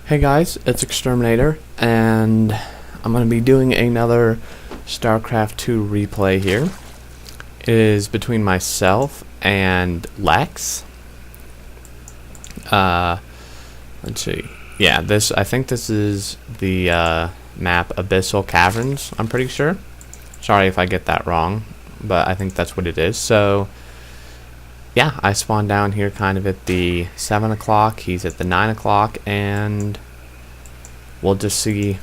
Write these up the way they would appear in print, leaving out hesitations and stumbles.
Hey guys, it's Xterminator, and I'm going to be doing another Starcraft 2 replay here. It is between myself and Lex. Let's see. Yeah, I think this is the map Abyssal Caverns, I'm pretty sure. Sorry if I get that wrong, but I think that's what it is. So, yeah, I spawned down here kind of at the 7 o'clock. He's at the 9 o'clock, and we'll just see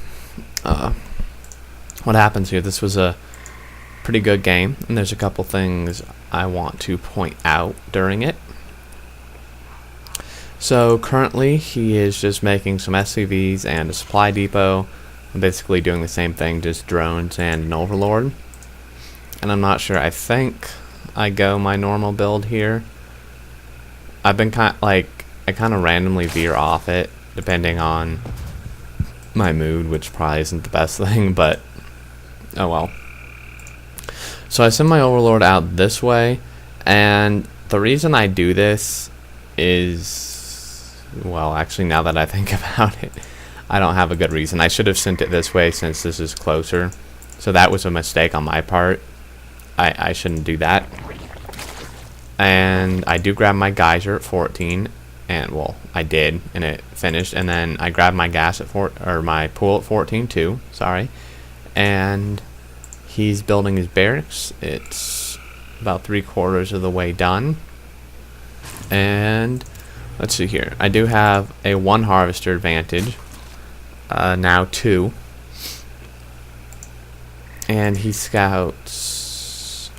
what happens here. This was a pretty good game, and there's a couple things I want to point out during it. So currently he is just making some SCVs and a supply depot. I'm basically doing the same thing, just drones and an overlord. And I'm not sure, I think I go my normal build here. I've been I kind of randomly veer off it depending on my mood, which probably isn't the best thing, but oh well. So I send my overlord out this way, and the reason I do this is, well, actually now that I think about it, I don't have a good reason. I should have sent it this way since this is closer, so that was a mistake on my part. I shouldn't do that. And I do grab my geyser at 14, and well, I did, and it finished. And then I grabbed my gas at my pool at 14 too. Sorry. And he's building his barracks. It's about 3/4 of the way done. And let's see here. I do have a 1 harvester advantage. Now 2. And he scouts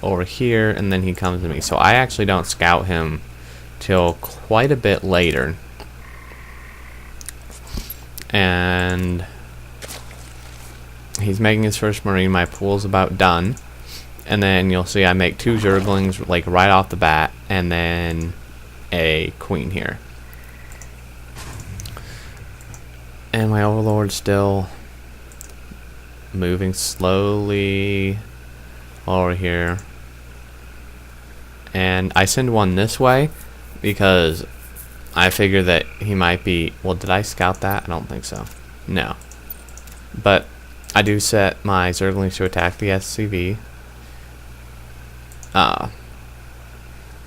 over here, and then he comes to me. So I actually don't scout him till quite a bit later. And he's making his first marine. My pool's about done. And then you'll see I make 2 zerglings like right off the bat, and then a queen here. And my overlord's still moving slowly over here. And I send one this way because I figure that he might be, well, did I scout that? I don't think so. No. But I do set my zerglings to attack the SCV.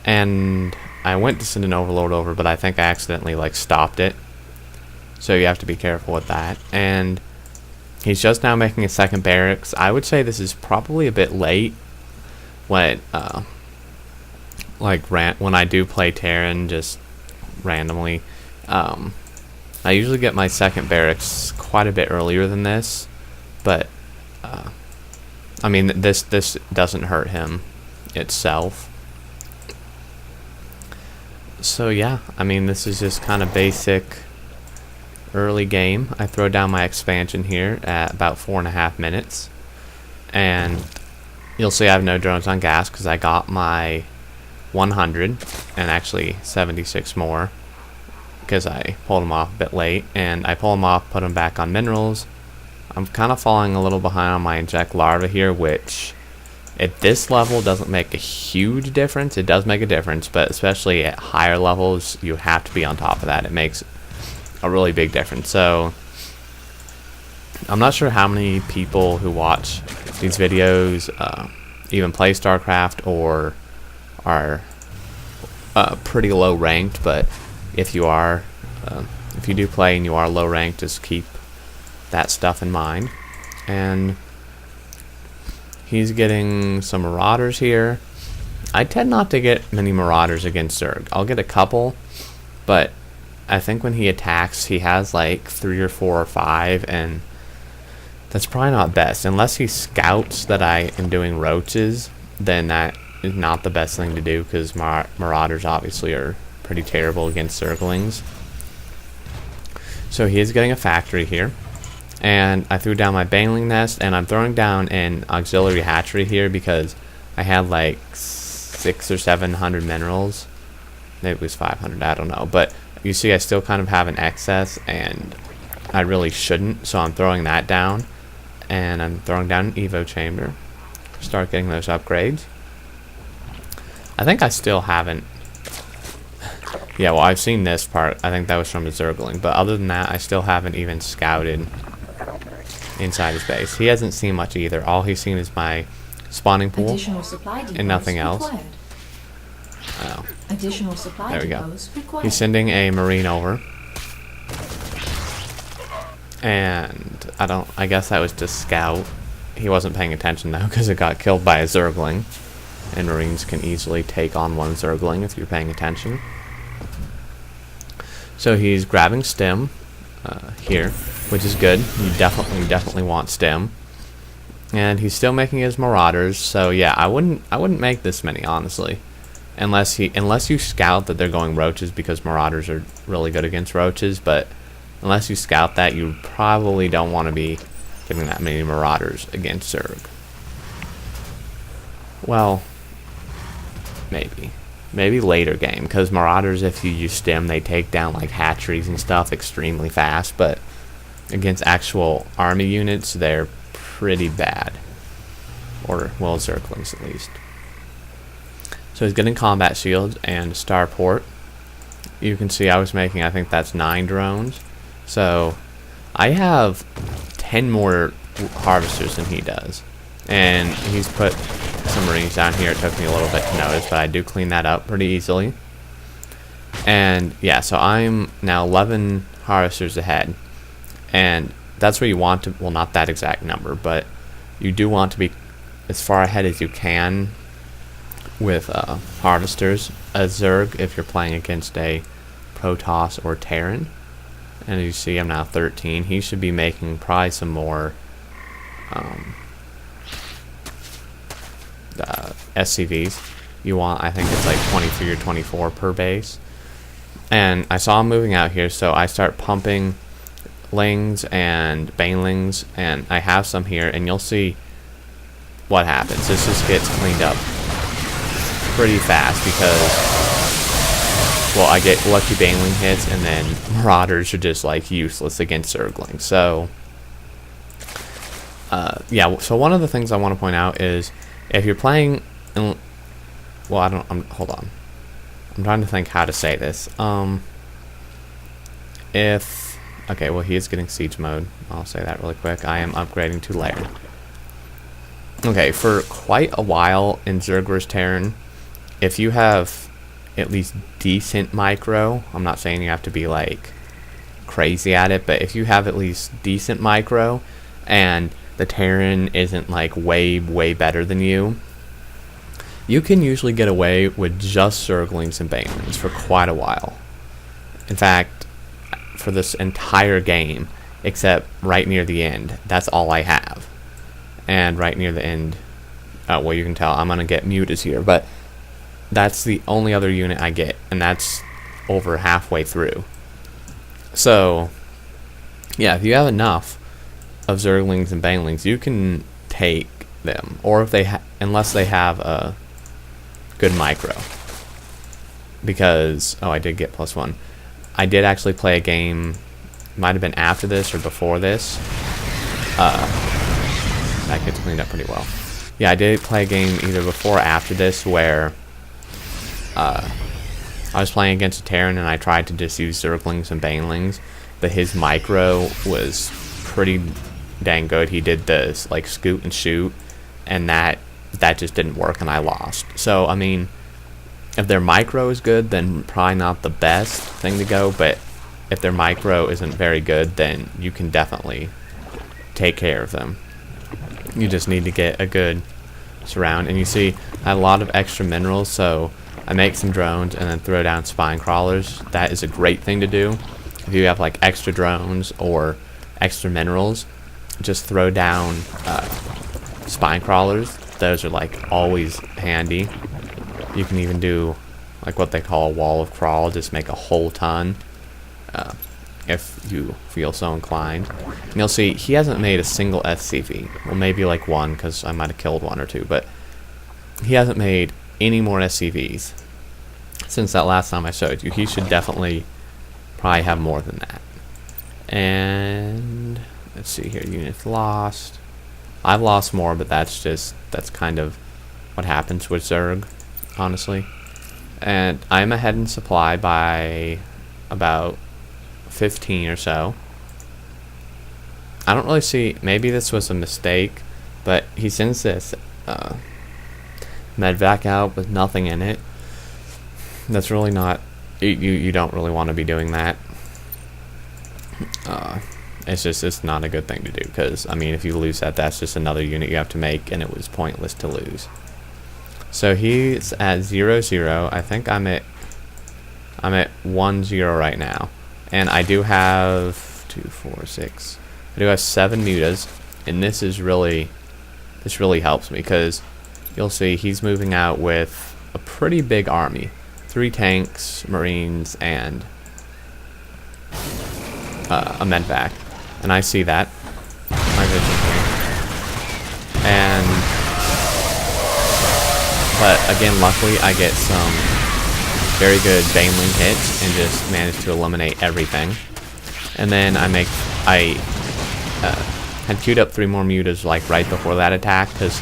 And I went to send an overlord over, but I think I accidentally stopped it. So you have to be careful with that. And he's just now making a second barracks. I would say this is probably a bit late when when I do play Terran just randomly. I usually get my second barracks quite a bit earlier than this, but I mean this doesn't hurt him itself. So yeah, I mean this is just kind of basic early game. I throw down my expansion here at about 4.5 minutes, and you'll see I have no drones on gas because I got my 100 and actually 76 more because I pulled them off a bit late, and I pull them off, put them back on minerals. I'm kind of falling a little behind on my inject larva here, which at this level doesn't make a huge difference. It does make a difference, but especially at higher levels you have to be on top of that. It makes a really big difference. So I'm not sure how many people who watch these videos even play StarCraft or are pretty low ranked, but if you are, if you do play and you are low ranked, just keep that stuff in mind. And he's getting some marauders here. I tend not to get many marauders against Zerg. I'll get a couple, but I think when he attacks, he has like 3 or 4 or 5, and that's probably not best. Unless he scouts that I am doing roaches, then that is not the best thing to do, because marauders obviously are pretty terrible against zerglings. So he is getting a factory here, and I threw down my baneling nest, and I'm throwing down an auxiliary hatchery here because I had like 600 or 700 minerals. Maybe it was 500, I don't know, but you see I still kind of have an excess, and I really shouldn't, so I'm throwing that down. And I'm throwing down an Evo chamber. Start getting those upgrades. I think I still haven't Yeah, well, I've seen this part. I think that was from a Zergling. But other than that, I still haven't even scouted inside his base. He hasn't seen much either. All he's seen is my spawning pool and nothing else. Oh. Additional supply There we go. required. He's sending a Marine over. And I guess that was to scout. He wasn't paying attention though, because it got killed by a Zergling. And Marines can easily take on one Zergling if you're paying attention. So he's grabbing stim here, which is good. You definitely want stim. And he's still making his Marauders. So yeah, I wouldn't make this many, honestly, unless you scout that they're going roaches, because Marauders are really good against roaches. But unless you scout that, you probably don't want to be giving that many Marauders against Zerg. Well, maybe later game, because Marauders, if you use stim, they take down like hatcheries and stuff extremely fast, but against actual army units, they're pretty bad. Or, well, Zerglings at least. So he's getting combat shields and starport. You can see I was making, I think that's 9 drones. So I have 10 more harvesters than he does. And he's put some Marines down here. It took me a little bit to notice, but I do clean that up pretty easily. And yeah, so I'm now 11 harvesters ahead. And that's where you want to, well, not that exact number, but you do want to be as far ahead as you can with harvesters as Zerg if you're playing against a Protoss or Terran. And as you see, I'm now 13. He should be making probably some more SCVs. You want, I think it's like 23 or 24 per base. And I saw him moving out here, so I start pumping Lings and Banelings, and I have some here, and you'll see what happens. This just gets cleaned up pretty fast because, well, I get lucky Baneling hits, and then Marauders are just like useless against Zerglings. So yeah, so one of the things I want to point out is if you're playing in, well, hold on, I'm trying to think how to say this. Okay, well, he is getting siege mode. I'll say that really quick. I am upgrading to layered. Okay, for quite a while in Zerg vs. Terran, if you have at least decent micro, I'm not saying you have to be like crazy at it, but if you have at least decent micro and the Terran isn't like way better than you, you can usually get away with just Zerglings and Banelings for quite a while. In fact, for this entire game, except right near the end, that's all I have. And right near the end, well, you can tell I'm gonna get mutas here, but that's the only other unit I get, and that's over halfway through. So yeah, if you have enough of Zerglings and Banelings, you can take them, or if they unless they have a good micro. Because I did get +1. I did actually play a game, might have been after this or before this. That gets cleaned up pretty well. Yeah, I did play a game either before or after this where I was playing against a Terran and I tried to just use Zerglings and Banelings, but his micro was pretty dang good. He did this like scoot and shoot, and that just didn't work and I lost. So I mean, if their micro is good, then probably not the best thing to go, but if their micro isn't very good, then you can definitely take care of them. You just need to get a good surround. And you see, I had a lot of extra minerals, so I make some drones and then throw down spine crawlers. That is a great thing to do. If you have like extra drones or extra minerals, just throw down spine crawlers. Those are like always handy. You can even do like what they call a wall of crawl, just make a whole ton if you feel so inclined. And you'll see he hasn't made a single SCV. Well, maybe like one, because I might have killed one or two, but he hasn't made any more SCVs since that last time I showed you. He should definitely probably have more than that. And let's see here, units lost. I've lost more, but that's kind of what happens with Zerg, honestly. and I'm ahead in supply by about 15 or so. I don't really see, maybe this was a mistake, but he sends this medvac out with nothing in it. That's really not, you don't really want to be doing that. It's not a good thing to do, because I mean, if you lose that, that's just another unit you have to make, and it was pointless to lose. So he's at 0-0. I think I'm at 1-0 right now, and I do have 2, 4, 6. I do have 7 mutas, and this really helps me, because you'll see he's moving out with a pretty big army, 3 tanks, marines, and a medvac, and I see that. My vision here. But again, luckily I get some very good Baneling hits and just manage to eliminate everything. And then I had queued up 3 more mutas like right before that attack, because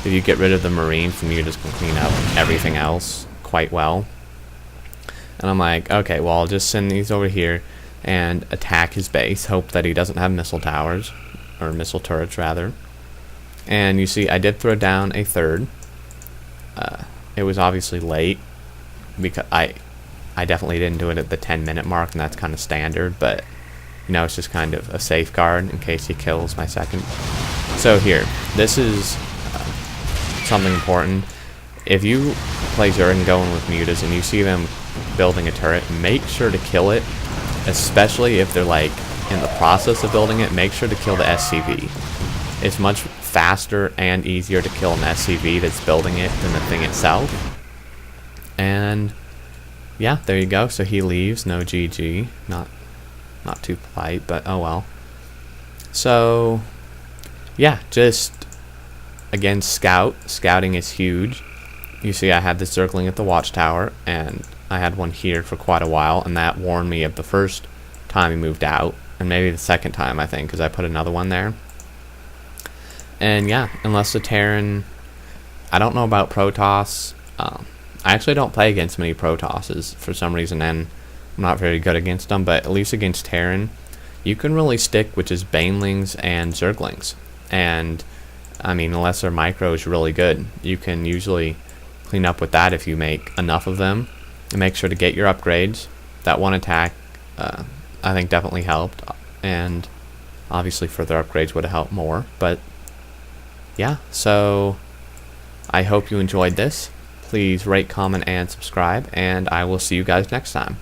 if you get rid of the marines, the mutas can clean up everything else quite well. And I'm like, okay, well, I'll just send these over here and attack his base, hope that he doesn't have missile towers, or missile turrets rather. And you see I did throw down a 3rd. It was obviously late, because I definitely didn't do it at the 10-minute mark, and that's kind of standard, but you know, it's just kind of a safeguard in case he kills my 2nd. So here, this is something important. If you play Zerg going with mutas and you see them building a turret, make sure to kill it, especially if they're like in the process of building it. Make sure to kill the SCV. It's much faster and easier to kill an SCV that's building it than the thing itself. And yeah, there you go. So he leaves, no GG. Not too polite, but oh well. So yeah, just again, scouting is huge. You see I had this circling at the watchtower, and I had one here for quite a while, and that warned me of the first time he moved out, and maybe the 2nd time, I think, because I put another one there. And yeah, unless the Terran, I don't know about Protoss. I actually don't play against many Protosses for some reason, and I'm not very good against them, but at least against Terran, you can really stick with just Banelings and Zerglings. And I mean, unless their micro is really good, you can usually clean up with that if you make enough of them. And make sure to get your upgrades. That one attack, I think, definitely helped, and obviously further upgrades would have helped more. But yeah, so I hope you enjoyed this. Please rate, comment, and subscribe, and I will see you guys next time.